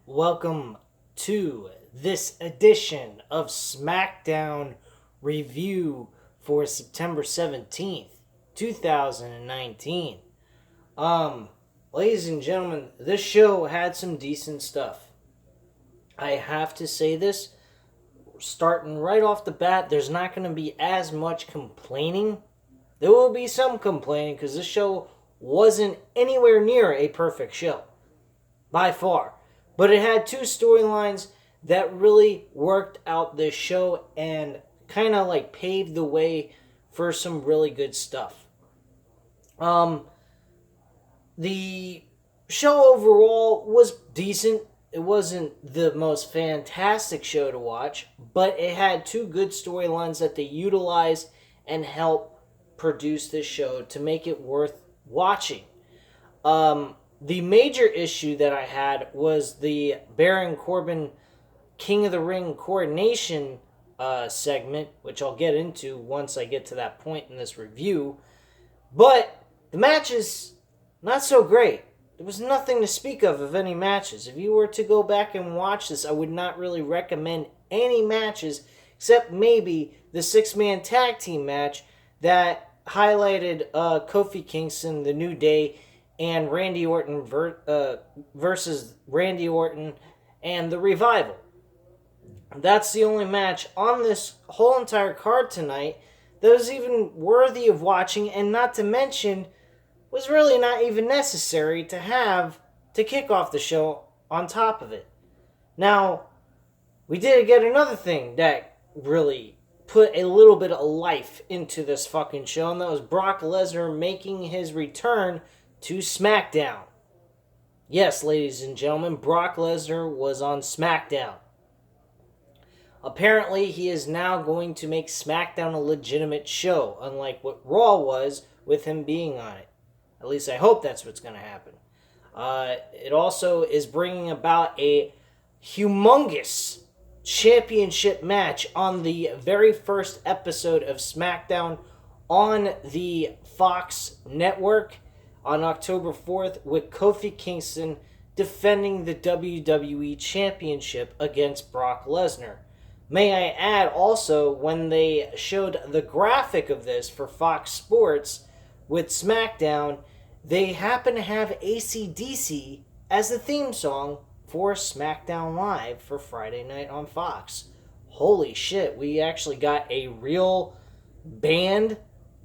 Welcome to this edition of Smackdown review for September 17th, 2019. Ladies and gentlemen, this show had some decent stuff. I have to say this, starting right off the bat, there's not going to be as much complaining. There will be some complaining because this show wasn't anywhere near a perfect show. By far. But it had two storylines that really worked out this show and kind of like paved the way for some really good stuff. The show overall was decent. It wasn't the most fantastic show to watch, but it had two good storylines that they utilized and helped produce this show to make it worth watching. The major issue that I had was the Baron Corbin King of the Ring coordination segment, which I'll get into once I get to that point in this review. But the match is not so great. There was nothing to speak of any matches. If you were to go back and watch this, I would not really recommend any matches except maybe the six-man tag team match that highlighted Kofi Kingston, The New Day, and Randy Orton versus Randy Orton and The Revival. That's the only match on this whole entire card tonight that was even worthy of watching, and not to mention was really not even necessary to have to kick off the show on top of it. Now, we did get another thing that really put a little bit of life into this fucking show, and that was Brock Lesnar making his return to Smackdown. Yes, ladies and gentlemen, Brock Lesnar was on Smackdown. Apparently, he is now going to make Smackdown a legitimate show, unlike what Raw was with him being on it. At least I hope that's what's going to happen. It also is bringing about a humongous championship match on the very first episode of Smackdown on the Fox network on October 4th, with Kofi Kingston defending the WWE Championship against Brock Lesnar. May I add also, when they showed the graphic of this for Fox Sports with SmackDown, they happen to have AC/DC as the theme song for SmackDown Live for Friday night on Fox. Holy shit, we actually got a real band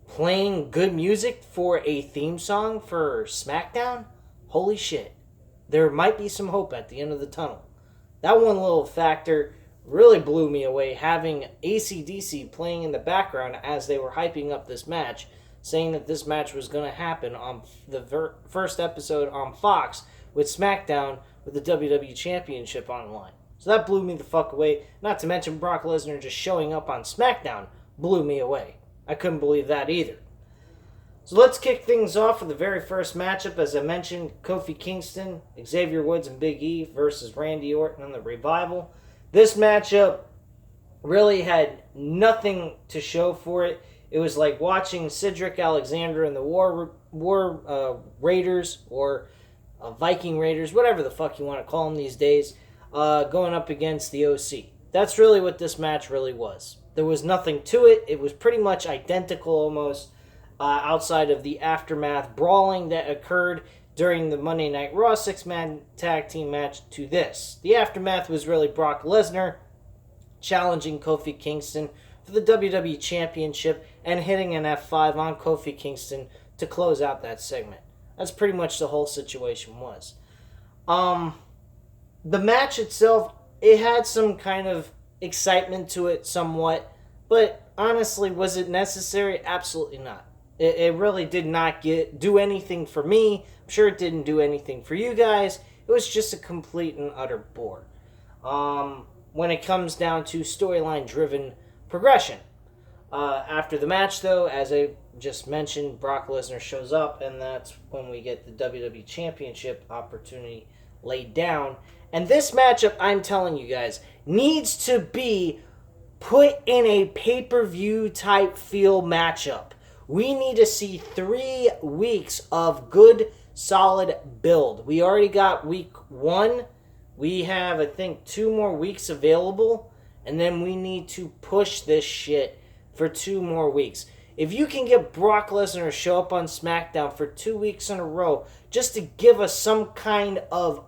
playing good music for a theme song for SmackDown? Holy shit. There might be some hope at the end of the tunnel. That one little factor really blew me away, having AC/DC playing in the background as they were hyping up this match, saying that this match was going to happen on the first episode on Fox with SmackDown with the WWE Championship on the line. So that blew me the fuck away. Not to mention Brock Lesnar just showing up on SmackDown blew me away. I couldn't believe that either. So let's kick things off with the very first matchup. As I mentioned, Kofi Kingston, Xavier Woods, and Big E versus Randy Orton and The Revival. This matchup really had nothing to show for it. It was like watching Cedric Alexander and the War Raiders, or Viking Raiders, whatever the fuck you want to call them these days, going up against the OC. That's really what this match really was. There was nothing to it. It was pretty much identical almost, outside of the aftermath brawling that occurred during the Monday Night Raw six-man tag team match to this. The aftermath was really Brock Lesnar challenging Kofi Kingston for the WWE Championship and hitting an F5 on Kofi Kingston to close out that segment. That's pretty much the whole situation was. The match itself, it had some kind of excitement to it somewhat, but honestly, was it necessary? Absolutely not. It really did not do anything for me. I'm sure it didn't do anything for you guys. It was just a complete and utter bore. When it comes down to storyline-driven progression. After the match, though, as I just mentioned, Brock Lesnar shows up, and that's when we get the WWE Championship opportunity laid down. And this matchup, I'm telling you guys, needs to be put in a pay-per-view type feel matchup. We need to see 3 weeks of good, solid build. We already got week 1 We have, I think, 2 more weeks available, and then we need to push this shit for 2 more weeks. If you can get Brock Lesnar to show up on SmackDown for 2 weeks in a row just to give us some kind of,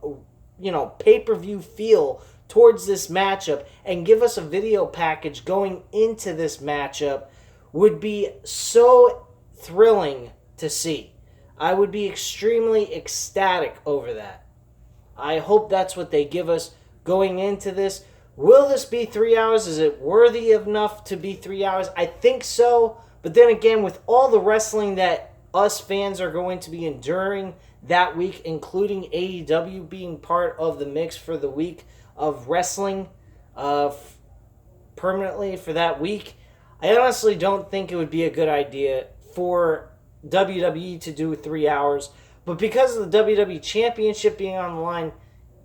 pay-per-view feel towards this matchup and give us a video package going into this matchup would be so thrilling to see. I would be extremely ecstatic over that. I hope that's what they give us going into this. Will this be 3 hours? Is it worthy enough to be 3 hours? I think so. But then again, with all the wrestling that us fans are going to be enduring that week, including AEW being part of the mix for the week of wrestling permanently for that week, I honestly don't think it would be a good idea for WWE to do 3 hours. But because of the WWE Championship being on the line,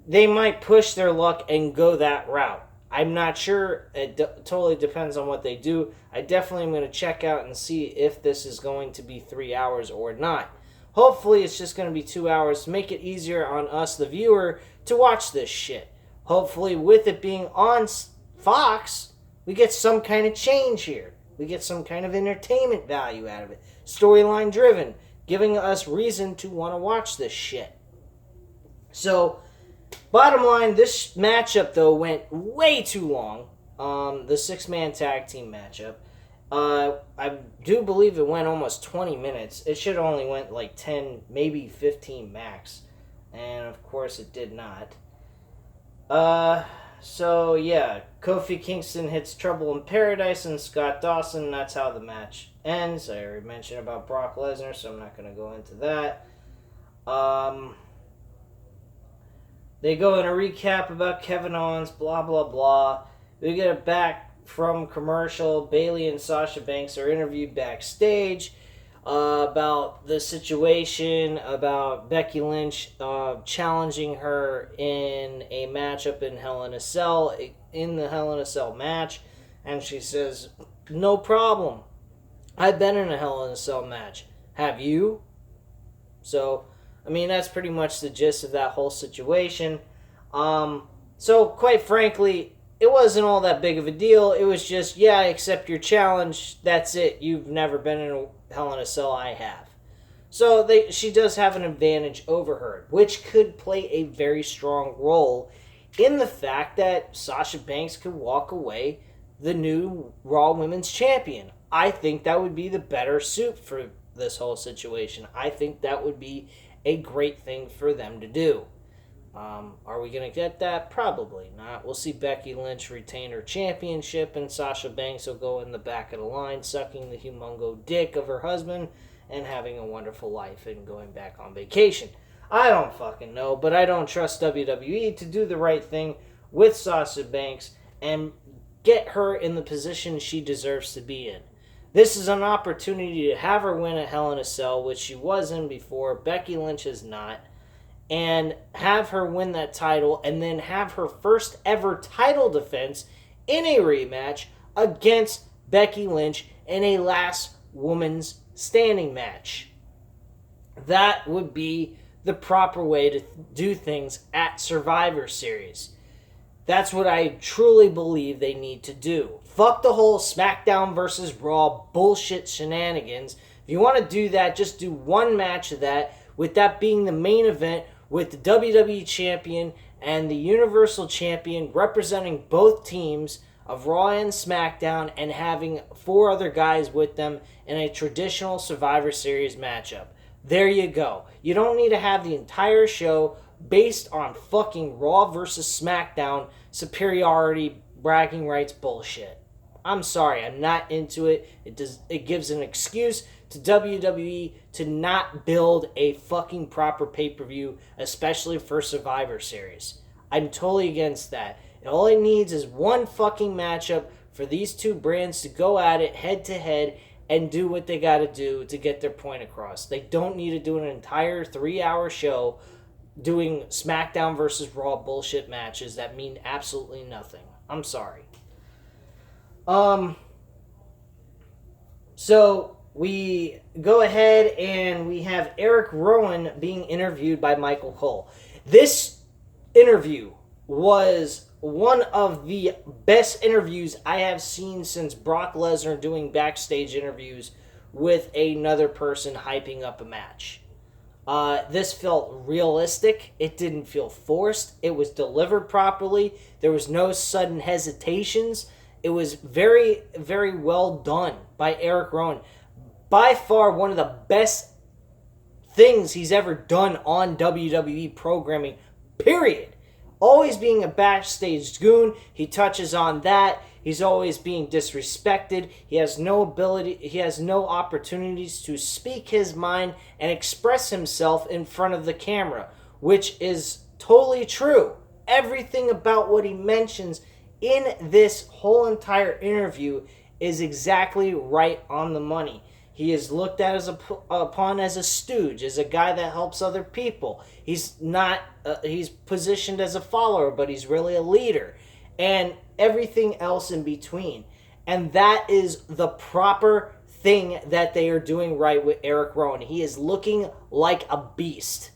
they might push their luck and go that route. I'm not sure. It totally depends on what they do. I definitely am going to check out and see if this is going to be 3 hours or not. Hopefully it's just going to be 2 hours to make it easier on us, the viewer, to watch this shit. Hopefully with it being on Fox, we get some kind of change here. We get some kind of entertainment value out of it. Storyline driven, giving us reason to want to watch this shit. So, bottom line, this matchup, though, went way too long. The 6-man tag team matchup. I do believe it went almost 20 minutes. It should have only went like 10, maybe 15 max. And, of course, it did not. So, yeah. Kofi Kingston hits Trouble in Paradise and Scott Dawson. That's how the match ends. I already mentioned about Brock Lesnar, so I'm not going to go into that. They go in a recap about Kevin Owens, blah, blah, blah. We get it back from commercial. Bayley and Sasha Banks are interviewed backstage about the situation, about Becky Lynch challenging her in a matchup in Hell in a Cell, in the Hell in a Cell match. And she says, no problem. I've been in a Hell in a Cell match. Have you? So, I mean, that's pretty much the gist of that whole situation. So, quite frankly, it wasn't all that big of a deal. It was just, yeah, I accept your challenge. That's it. You've never been in a Hell in a Cell. I have. So, she does have an advantage over her, which could play a very strong role in the fact that Sasha Banks could walk away the new Raw Women's Champion. I think that would be the better suit for this whole situation. I think that would be a great thing for them to do. Are we going to get that? Probably not. We'll see Becky Lynch retain her championship, and Sasha Banks will go in the back of the line, sucking the humongo dick of her husband and having a wonderful life and going back on vacation. I don't fucking know, but I don't trust WWE to do the right thing with Sasha Banks and get her in the position she deserves to be in. This is an opportunity to have her win a Hell in a Cell, which she was in before. Becky Lynch is not. And have her win that title and then have her first ever title defense in a rematch against Becky Lynch in a last woman's standing match. That would be the proper way to do things at Survivor Series. That's what I truly believe they need to do. Fuck the whole SmackDown versus Raw bullshit shenanigans. If you want to do that, just do one match of that, with that being the main event, with the WWE Champion and the Universal Champion representing both teams of Raw and SmackDown, and having 4 other guys with them in a traditional Survivor Series matchup. There you go. You don't need to have the entire show based on fucking Raw versus SmackDown superiority bragging rights bullshit. I'm sorry, I'm not into it. It gives an excuse to WWE to not build a fucking proper pay-per-view, especially for Survivor Series. I'm totally against that. All it needs is one fucking matchup for these two brands to go at it head to head and do what they gotta do to get their point across. They don't need to do an entire 3-hour show doing SmackDown versus Raw bullshit matches that mean absolutely nothing. I'm sorry. So we go ahead and we have Eric Rowan being interviewed by Michael Cole. This interview was one of the best interviews I have seen since Brock Lesnar doing backstage interviews with another person hyping up a match. This felt realistic. It didn't feel forced. It was delivered properly. There was no sudden hesitations. It was very, very well done by Eric Rowan. By far one of the best things he's ever done on WWE programming, period. Always being a backstage goon, he touches on that. He's always being disrespected. He has no opportunities to speak his mind and express himself in front of the camera, which is totally true. Everything about what he mentions in this whole entire interview is exactly right on the money. He is looked at upon as a stooge, as a guy that helps other people. He's not. He's positioned as a follower, but he's really a leader, and everything else in between. And that is the proper thing that they are doing right with Eric Rowan. He is looking like a beast.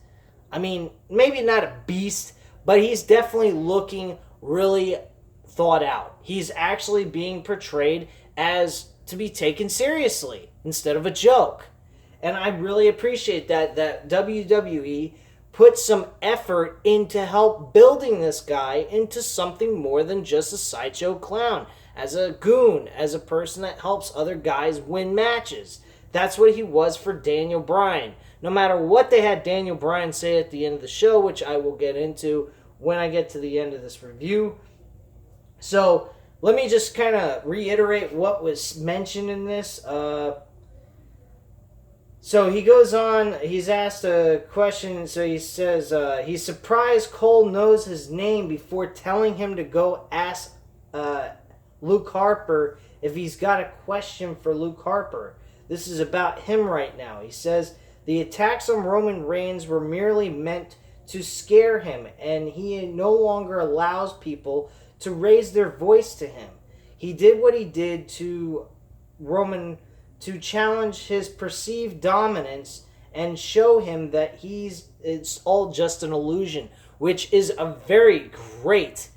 I mean, maybe not a beast, but he's definitely looking really thought out. He's actually being portrayed as to be taken seriously instead of a joke. And I really appreciate that WWE put some effort into help building this guy into something more than just a sideshow clown, as a goon, as a person that helps other guys win matches. That's what he was for Daniel Bryan. No matter what they had Daniel Bryan say at the end of the show, which I will get into when I get to the end of this review. So let me just kind of reiterate what was mentioned in this. So he goes on, he's asked a question, so he says, he's surprised Cole knows his name before telling him to go ask Luke Harper if he's got a question for Luke Harper. This is about him right now. He says, the attacks on Roman Reigns were merely meant to scare him, and he no longer allows people to raise their voice to him. He did what he did to Roman to challenge his perceived dominance and show him that it's all just an illusion, which is a very great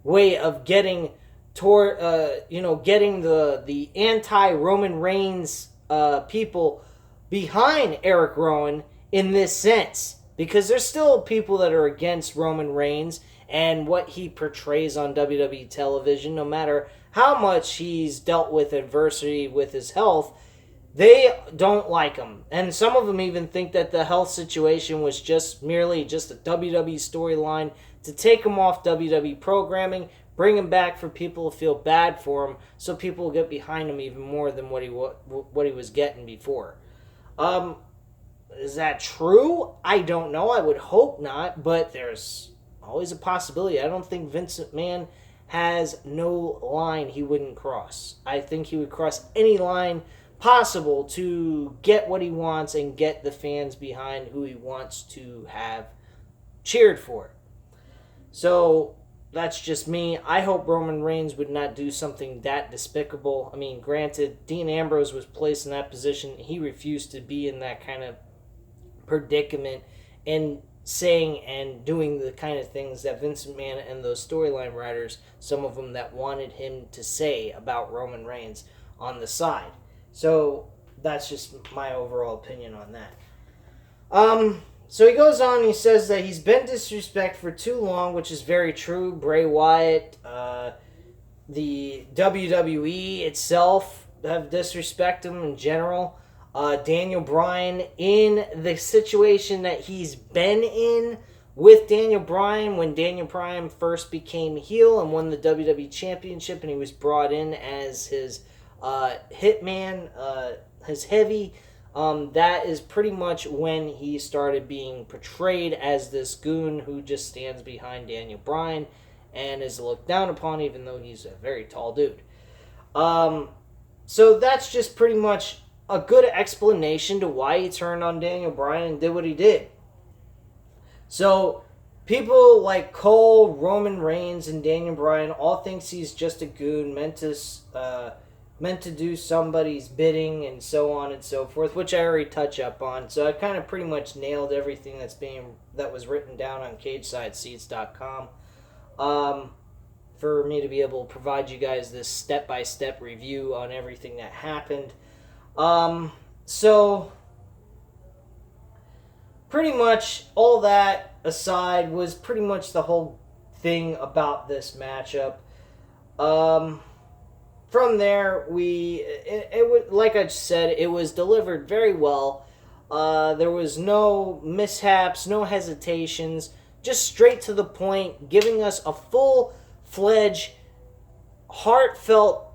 way of getting getting the anti-Roman Reigns people behind Eric Rowan in this sense, because there's still people that are against Roman Reigns and what he portrays on WWE television. No matter how much he's dealt with adversity with his health, they don't like him. And some of them even think that the health situation was merely just a WWE storyline to take him off WWE programming, bring him back for people to feel bad for him, so people will get behind him even more than what he was getting before. Is that true? I don't know. I would hope not, but there's always a possibility. I don't think Vince McMahon has no line he wouldn't cross. I think he would cross any line possible to get what he wants and get the fans behind who he wants to have cheered for. So that's just me. I hope Roman Reigns would not do something that despicable. I mean, granted, Dean Ambrose was placed in that position. He refused to be in that kind of predicament and saying and doing the kind of things that Vince McMahon and those storyline writers, some of them that wanted him to say about Roman Reigns on the side. So that's just my overall opinion on that. So he goes on, he says that he's been disrespected for too long, which is very true. Bray Wyatt, the WWE itself have disrespected him in general. Daniel Bryan, in the situation that he's been in with Daniel Bryan, when Daniel Bryan first became heel and won the WWE Championship, and he was brought in as his hitman, his heavy, that is pretty much when he started being portrayed as this goon who just stands behind Daniel Bryan and is looked down upon, even though he's a very tall dude. So that's just pretty much a good explanation to why he turned on Daniel Bryan and did what he did. So people like Cole, Roman Reigns, and Daniel Bryan all thinks he's just a goon meant to do somebody's bidding and so on and so forth, which I already touch up on. So I kind of pretty much nailed everything that was written down on CageSideSeats.com. for me to be able to provide you guys this step-by-step review on everything that happened. So pretty much all that aside was pretty much the whole thing about this matchup. From there, it was, like I said, it was delivered very well. There was no mishaps, no hesitations, just straight to the point, giving us a full-fledged, heartfelt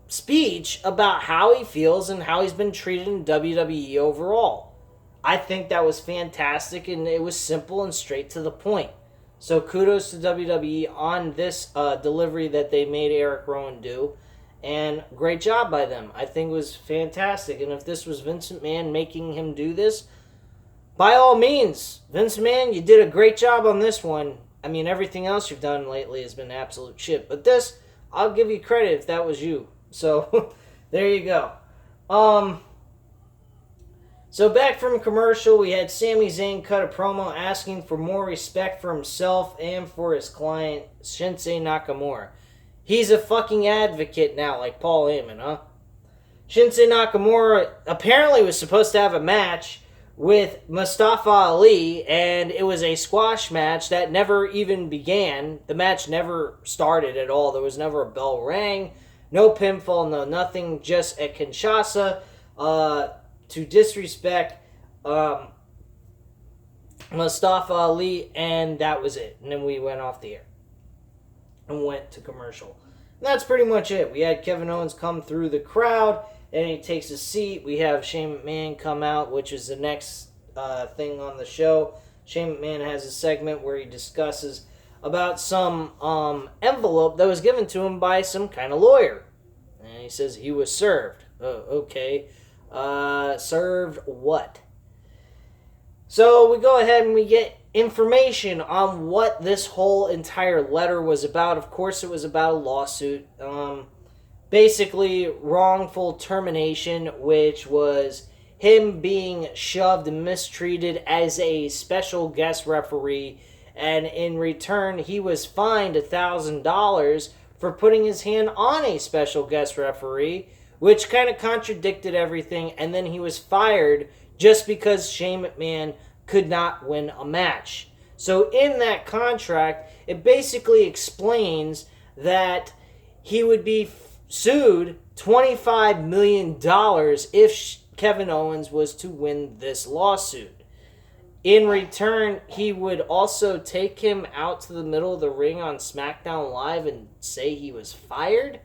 speech about how he feels and how he's been treated in WWE overall. I think that was fantastic, and it was simple and straight to the point. So kudos to WWE on this delivery that they made Eric Rowan do. And great job by them. I think it was fantastic. And if this was Vince McMahon making him do this, by all means, Vince McMahon, you did a great job on this one. I mean, everything else you've done lately has been absolute shit. But this, I'll give you credit if that was you. So, there you go. So back from commercial, we had Sami Zayn cut a promo asking for more respect for himself and for his client, Shinsuke Nakamura. He's a fucking advocate now, like Paul Heyman, huh? Shinsuke Nakamura apparently was supposed to have a match with Mustafa Ali, and it was a squash match that never even began. The match never started at all. There was never a bell rang, no pinfall, no nothing, just a Kinshasa to disrespect Mustafa Ali, and that was it. And then we went off the air and went to commercial. And that's pretty much it. We had Kevin Owens come through the crowd, and he takes a seat. We have Shane McMahon come out, which is the next thing on the show. Shane McMahon has a segment where he discusses about some envelope that was given to him by some kind of lawyer. And he says he was served. Okay. Served what? So we go ahead and we get information on what this whole entire letter was about. Of course, it was about a lawsuit. Basically, wrongful termination, which was him being shoved and mistreated as a special guest referee, and in return, he was fined $1,000 for putting his hand on a special guest referee, which kind of contradicted everything, and then he was fired just because Shane McMahon could not win a match. So in that contract, it basically explains that he would be sued $25 million if Kevin Owens was to win this lawsuit. In return, he would also take him out to the middle of the ring on SmackDown Live and say he was fired.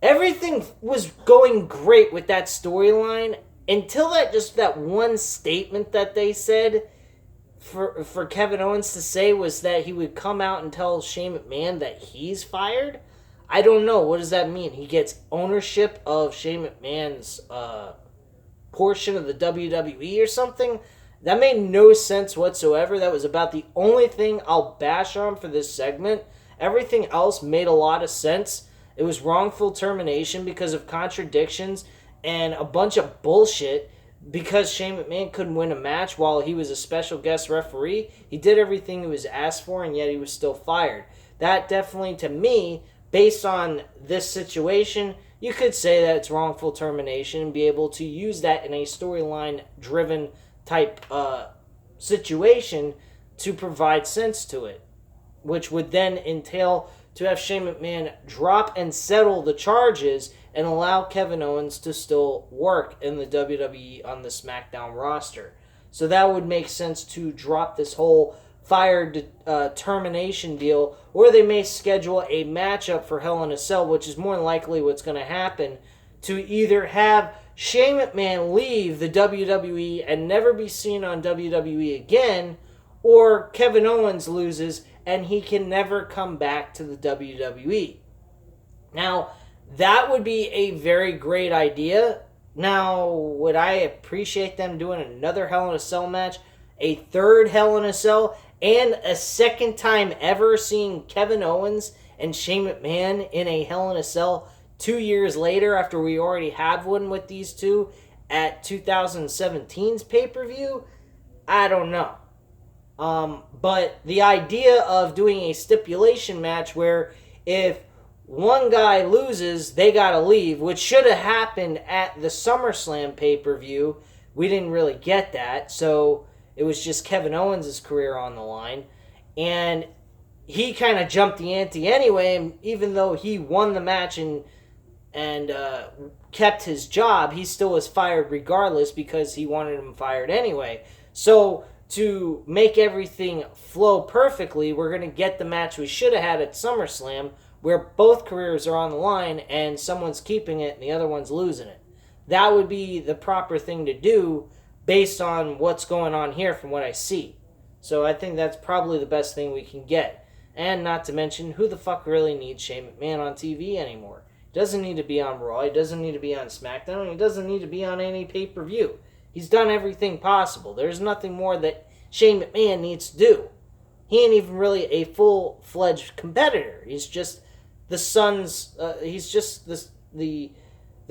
Everything was going great with that storyline until that one statement that they said for Kevin Owens to say was that he would come out and tell Shane McMahon that he's fired. I don't know. What does that mean? He gets ownership of Shane McMahon's portion of the WWE or something? That made no sense whatsoever. That was about the only thing I'll bash on for this segment. Everything else made a lot of sense. It was wrongful termination because of contradictions and a bunch of bullshit because Shane McMahon couldn't win a match while he was a special guest referee. He did everything he was asked for, and yet he was still fired. That definitely, to me, based on this situation, you could say that it's wrongful termination and be able to use that in a storyline-driven type situation to provide sense to it, which would then entail to have Shane McMahon drop and settle the charges and allow Kevin Owens to still work in the WWE on the SmackDown roster. So that would make sense to drop this whole fired termination deal, or they may schedule a matchup for Hell in a Cell, which is more than likely what's going to happen, to either have Shane McMahon leave the WWE and never be seen on WWE again, or Kevin Owens loses and he can never come back to the WWE. Now, that would be a very great idea. Now, would I appreciate them doing another Hell in a Cell match, a third Hell in a Cell, and a second time ever seeing Kevin Owens and Shane McMahon in a Hell in a Cell 2 years later after we already have one with these two at 2017's pay-per-view? I don't know. But the idea of doing a stipulation match where if one guy loses, they gotta leave, which should have happened at the SummerSlam pay-per-view. We didn't really get that, so it was just Kevin Owens' career on the line. And he kind of jumped the ante anyway, even though he won the match and kept his job, he still was fired regardless because he wanted him fired anyway. So to make everything flow perfectly, we're going to get the match we should have had at SummerSlam where both careers are on the line and someone's keeping it and the other one's losing it. That would be the proper thing to do based on what's going on here from what I see. So I think that's probably the best thing we can get. And not to mention, who the fuck really needs Shane McMahon on TV anymore? He doesn't need to be on Raw, he doesn't need to be on SmackDown, he doesn't need to be on any pay-per-view. He's done everything possible. There's nothing more that Shane McMahon needs to do. He ain't even really a full-fledged competitor. He's just the son's. He's just the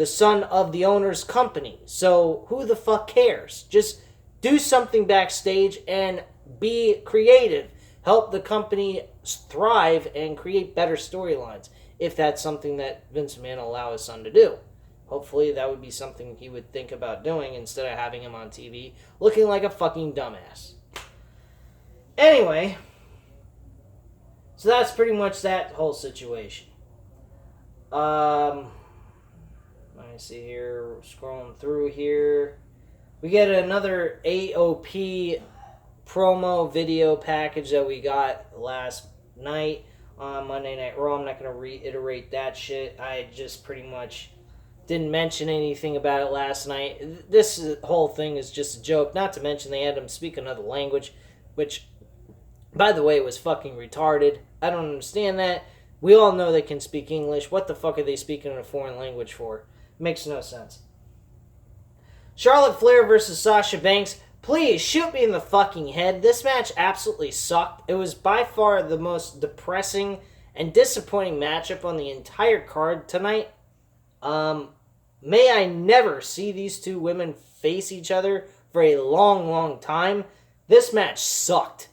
son of the owner's company. So who the fuck cares? Just do something backstage and be creative. Help the company thrive and create better storylines. If that's something that Vince McMahon will allow his son to do. Hopefully that would be something he would think about doing instead of having him on TV looking like a fucking dumbass. Anyway, so that's pretty much that whole situation. Let me see here, scrolling through here. We get another AOP promo video package that we got last night on Monday Night Raw. I'm not going to reiterate that shit. I just pretty much didn't mention anything about it last night. This whole thing is just a joke. Not to mention they had him speak another language, which, by the way, was fucking retarded. I don't understand that. We all know they can speak English. What the fuck are they speaking in a foreign language for? Makes no sense. Charlotte Flair versus Sasha Banks. Please, shoot me in the fucking head. This match absolutely sucked. It was by far the most depressing and disappointing matchup on the entire card tonight. May I never see these two women face each other for a long, long time. This match sucked.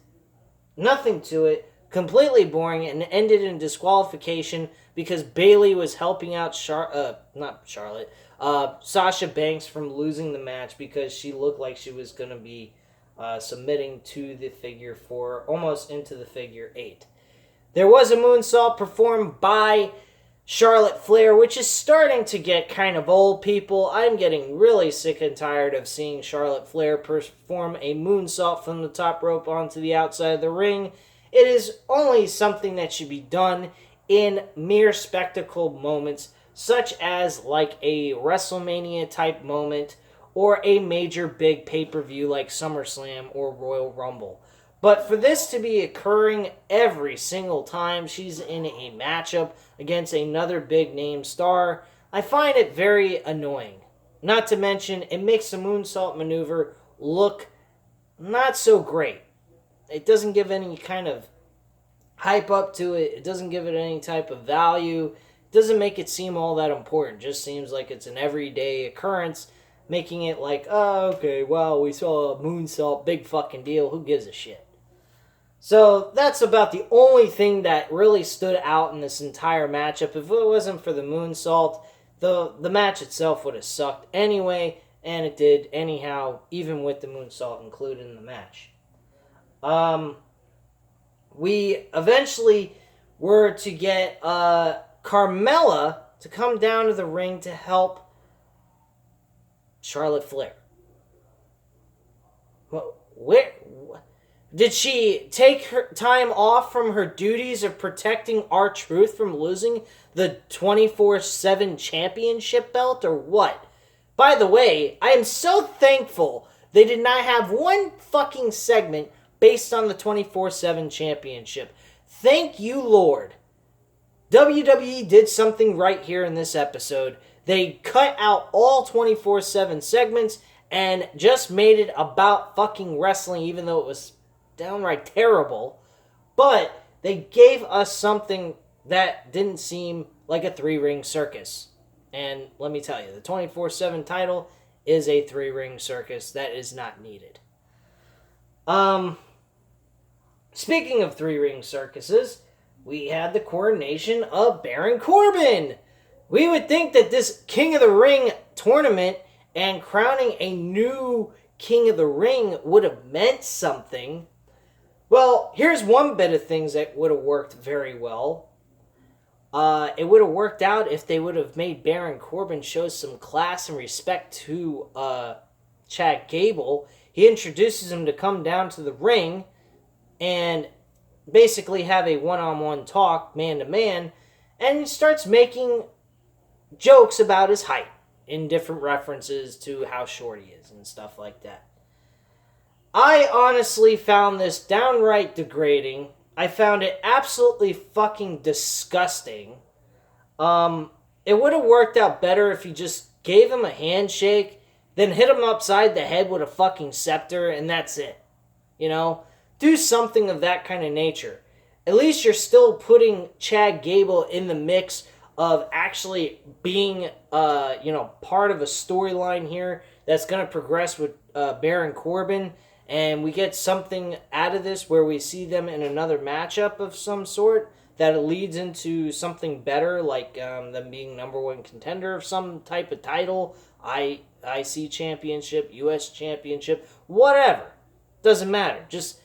Nothing to it. Completely boring and ended in disqualification because Bayley was helping out Sasha Banks from losing the match because she looked like she was going to be submitting to the figure 4, almost into the figure 8. There was a moonsault performed by Charlotte Flair, which is starting to get kind of old, people. I'm getting really sick and tired of seeing Charlotte Flair perform a moonsault from the top rope onto the outside of the ring. It is only something that should be done in mere spectacle moments, such as like a WrestleMania type moment or a major big pay-per-view like SummerSlam or Royal Rumble. But for this to be occurring every single time she's in a matchup against another big name star, I find it very annoying. Not to mention, it makes the moonsault maneuver look not so great. It doesn't give any kind of hype up to it. It doesn't give it any type of value. It doesn't make it seem all that important. It just seems like it's an everyday occurrence, making it like, oh, okay, well, we saw a moonsault, big fucking deal. Who gives a shit? So that's about the only thing that really stood out in this entire matchup. If it wasn't for the moonsault, the match itself would have sucked anyway, and it did anyhow, even with the moonsault included in the match. We eventually were to get Carmella to come down to the ring to help Charlotte Flair. Where did she take her time off from her duties of protecting R-Truth from losing the 24/7 championship belt, or what? By the way, I am so thankful they did not have one fucking segment based on the 24/7 championship. Thank you, Lord. WWE did something right here in this episode. They cut out all 24/7 segments and just made it about fucking wrestling, even though it was downright terrible. But they gave us something that didn't seem like a 3-ring circus. And let me tell you, the 24/7 title is a 3-ring circus that is not needed. Speaking of three-ring circuses, we had the coronation of Baron Corbin. We would think that this King of the Ring tournament and crowning a new King of the Ring would have meant something. Well, here's one bit of things that would have worked very well. It would have worked out if they would have made Baron Corbin show some class and respect to Chad Gable. He introduces him to come down to the ring and basically have a one-on-one talk, man-to-man, and he starts making jokes about his height in different references to how short he is and stuff like that. I honestly found this downright degrading. I found it absolutely fucking disgusting. It would have worked out better if you just gave him a handshake, then hit him upside the head with a fucking scepter, and that's it. You know? Do something of that kind of nature. At least you're still putting Chad Gable in the mix of actually being, part of a storyline here that's going to progress with Baron Corbin, and we get something out of this where we see them in another matchup of some sort that leads into something better, like them being number one contender of some type of title, IC championship, US championship, whatever. Doesn't matter. Just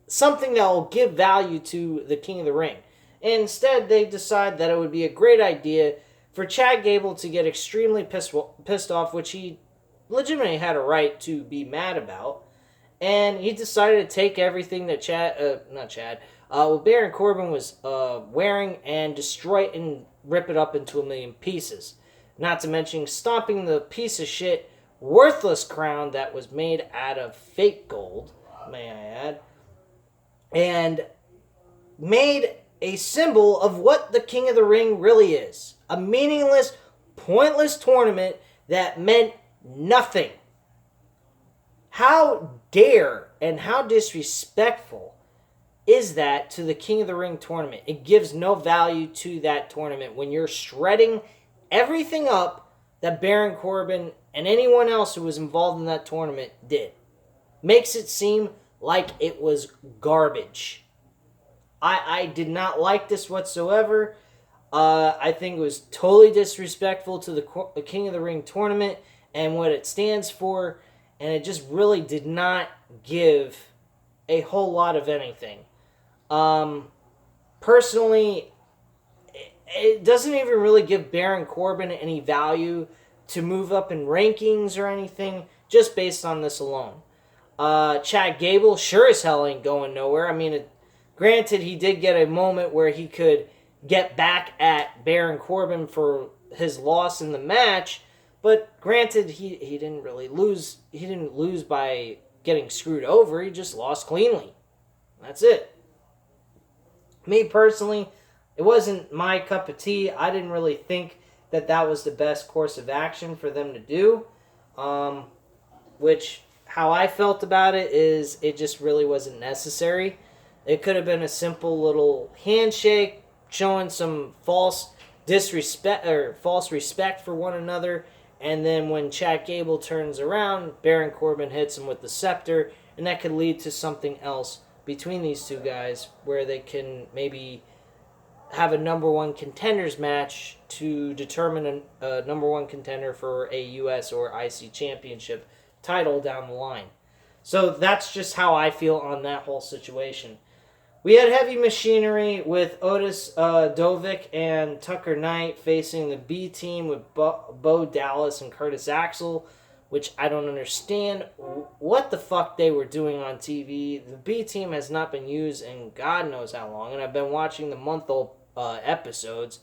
something that will give value to the King of the Ring. Instead, they decide that it would be a great idea for Chad Gable to get extremely pissed off, which he legitimately had a right to be mad about. And he decided to take everything that Baron Corbin was wearing and destroy it and rip it up into a million pieces. Not to mention stomping the piece of shit, worthless crown that was made out of fake gold, may I add, and made a symbol of what the King of the Ring really is. A meaningless, pointless tournament that meant nothing. How dare and how disrespectful is that to the King of the Ring tournament? It gives no value to that tournament when you're shredding everything up that Baron Corbin and anyone else who was involved in that tournament did. Makes it seem like it was garbage. I did not like this whatsoever. I think it was totally disrespectful to the King of the Ring tournament and what it stands for, and it just really did not give a whole lot of anything. Personally, it doesn't even really give Baron Corbin any value to move up in rankings or anything, just based on this alone. Chad Gable sure as hell ain't going nowhere. I mean, granted, he did get a moment where he could get back at Baron Corbin for his loss in the match, but granted, he didn't really lose. He didn't lose by getting screwed over. He just lost cleanly. That's it. Me personally, it wasn't my cup of tea. I didn't really think that that was the best course of action for them to do. How I felt about it is it just really wasn't necessary. It could have been a simple little handshake showing some false respect for one another, and then when Chad Gable turns around, Baron Corbin hits him with the scepter, and that could lead to something else between these two guys where they can maybe have a number one contenders match to determine a number one contender for a US or IC championship title down the line. So that's just how I feel on that whole situation. We had heavy machinery with Otis Dovick and Tucker Knight facing the B team with Bo Dallas and Curtis Axel, which I don't understand what the fuck they were doing on TV. The B team has not been used in God knows how long, and I've been watching the month-old episodes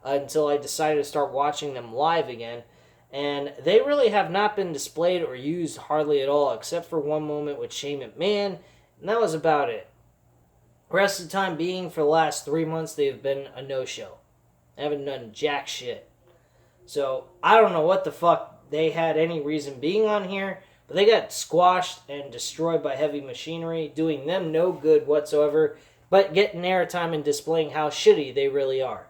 until I decided to start watching them live again. And they really have not been displayed or used hardly at all, except for one moment with Shane McMahon, and that was about it. The rest of the time being, for the last 3 months, they've been a no-show. They haven't done jack shit. So, I don't know what the fuck they had any reason being on here, but they got squashed and destroyed by heavy machinery, doing them no good whatsoever, but getting airtime and displaying how shitty they really are.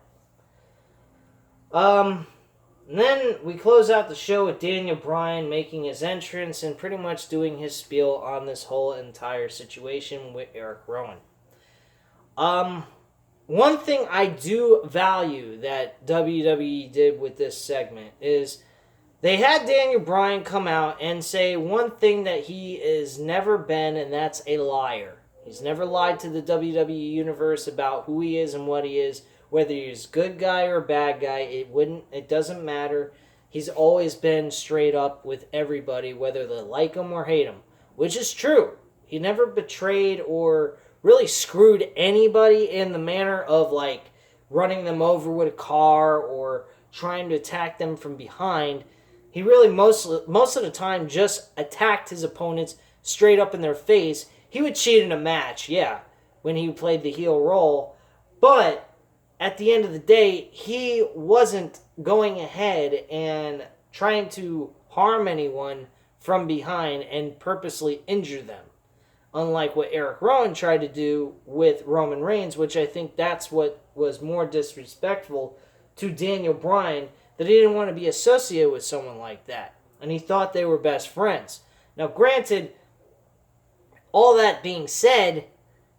And then we close out the show with Daniel Bryan making his entrance and pretty much doing his spiel on this whole entire situation with Eric Rowan. One thing I do value that WWE did with this segment is they had Daniel Bryan come out and say one thing that he has never been, and that's a liar. He's never lied to the WWE universe about who he is and what he is, whether he's a good guy or a bad guy. It doesn't matter. He's always been straight up with everybody, whether they like him or hate him, which is true. He never betrayed or really screwed anybody in the manner of like running them over with a car or trying to attack them from behind. He really most of the time just attacked his opponents straight up in their face. He would cheat in a match, yeah, when he played the heel role, but at the end of the day, he wasn't going ahead and trying to harm anyone from behind and purposely injure them. Unlike what Eric Rowan tried to do with Roman Reigns, which I think that's what was more disrespectful to Daniel Bryan, that he didn't want to be associated with someone like that. And he thought they were best friends. Now, granted, all that being said,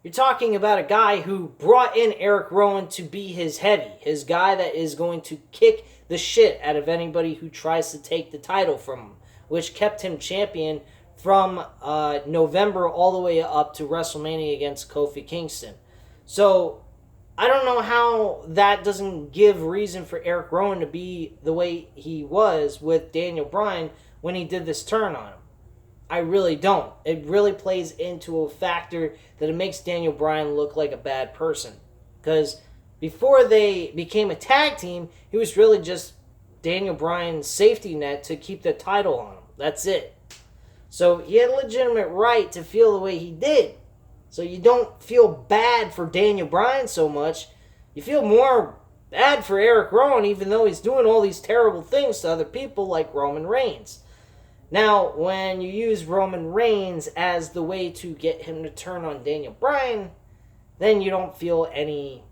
you're talking about a guy who brought in Eric Rowan to be his heavy, his guy that is going to kick the shit out of anybody who tries to take the title from him, which kept him champion from November all the way up to WrestleMania against Kofi Kingston. So, I don't know how that doesn't give reason for Eric Rowan to be the way he was with Daniel Bryan when he did this turn on him. I really don't. It really plays into a factor that it makes Daniel Bryan look like a bad person. Because before they became a tag team, he was really just Daniel Bryan's safety net to keep the title on him. That's it. So he had a legitimate right to feel the way he did. So you don't feel bad for Daniel Bryan so much. You feel more bad for Eric Rowan, even though he's doing all these terrible things to other people like Roman Reigns. Now, when you use Roman Reigns as the way to get him to turn on Daniel Bryan, then you don't feel any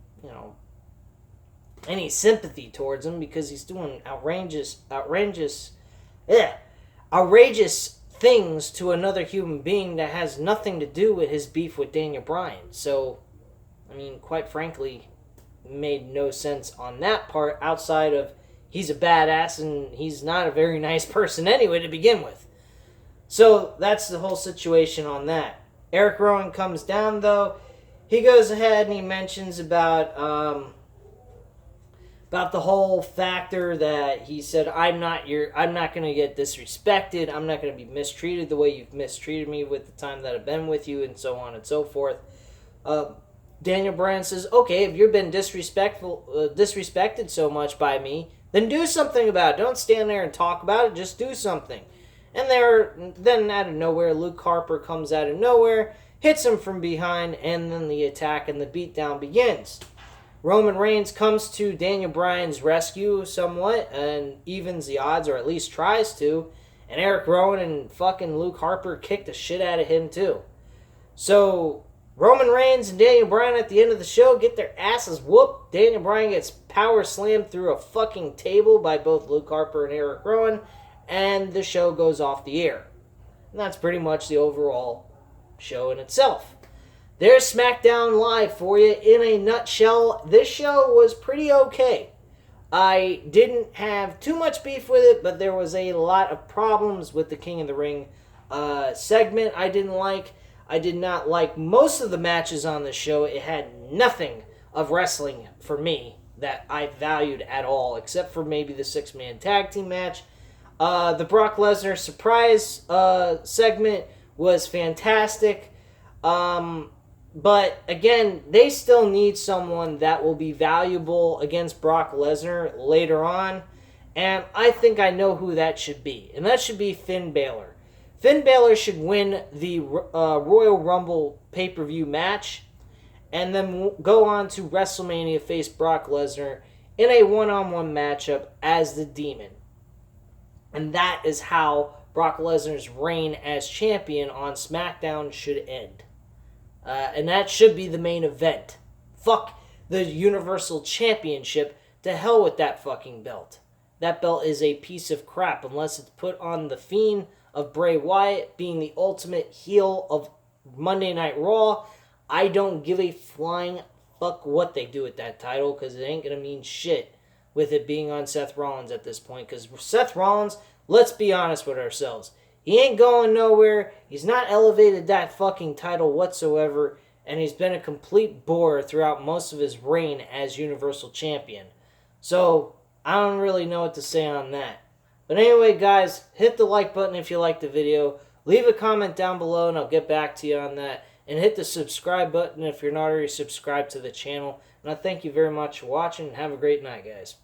sympathy towards him because he's doing outrageous things to another human being that has nothing to do with his beef with Daniel Bryan. So, I mean, quite frankly, made no sense on that part outside of he's a badass and he's not a very nice person anyway to begin with. So that's the whole situation on that. Eric Rowan comes down though. He goes ahead and he mentions about the whole factor that he said, I'm not going to get disrespected. I'm not going to be mistreated the way you've mistreated me with the time that I've been with you, and so on and so forth. Daniel Bryan says, okay, if you've been disrespected so much by me, then do something about it. Don't stand there and talk about it. Just do something. And then out of nowhere, Luke Harper comes out of nowhere, hits him from behind, and then the attack and the beatdown begins. Roman Reigns comes to Daniel Bryan's rescue somewhat and evens the odds, or at least tries to. And Eric Rowan and fucking Luke Harper kick the shit out of him too. So Roman Reigns and Daniel Bryan at the end of the show get their asses whooped. Daniel Bryan gets power slammed through a fucking table by both Luke Harper and Eric Rowan, and the show goes off the air. And that's pretty much the overall show in itself. There's Smackdown Live for you in a nutshell. This show was pretty okay. I didn't have too much beef with it, but there was a lot of problems with the King of the Ring segment I didn't like. I did not like most of the matches on the show. It had nothing of wrestling for me that I valued at all, except for maybe the 6-man tag team match. The Brock Lesnar surprise segment was fantastic. But again, they still need someone that will be valuable against Brock Lesnar later on. And I think I know who that should be. And that should be Finn Balor. Finn Balor should win the Royal Rumble pay-per-view match. And then go on to WrestleMania face Brock Lesnar in a one-on-one matchup as the Demon. And that is how Brock Lesnar's reign as champion on SmackDown should end. And that should be the main event. Fuck the Universal Championship. To hell with that fucking belt. That belt is a piece of crap unless it's put on the Fiend of Bray Wyatt being the ultimate heel of Monday Night Raw. I don't give a flying fuck what they do with that title, because it ain't going to mean shit with it being on Seth Rollins at this point. Because Seth Rollins, let's be honest with ourselves, he ain't going nowhere. He's not elevated that fucking title whatsoever, and he's been a complete bore throughout most of his reign as Universal Champion. So, I don't really know what to say on that. But anyway, guys, hit the like button if you liked the video. Leave a comment down below, and I'll get back to you on that. And hit the subscribe button if you're not already subscribed to the channel. And I thank you very much for watching, and have a great night, guys.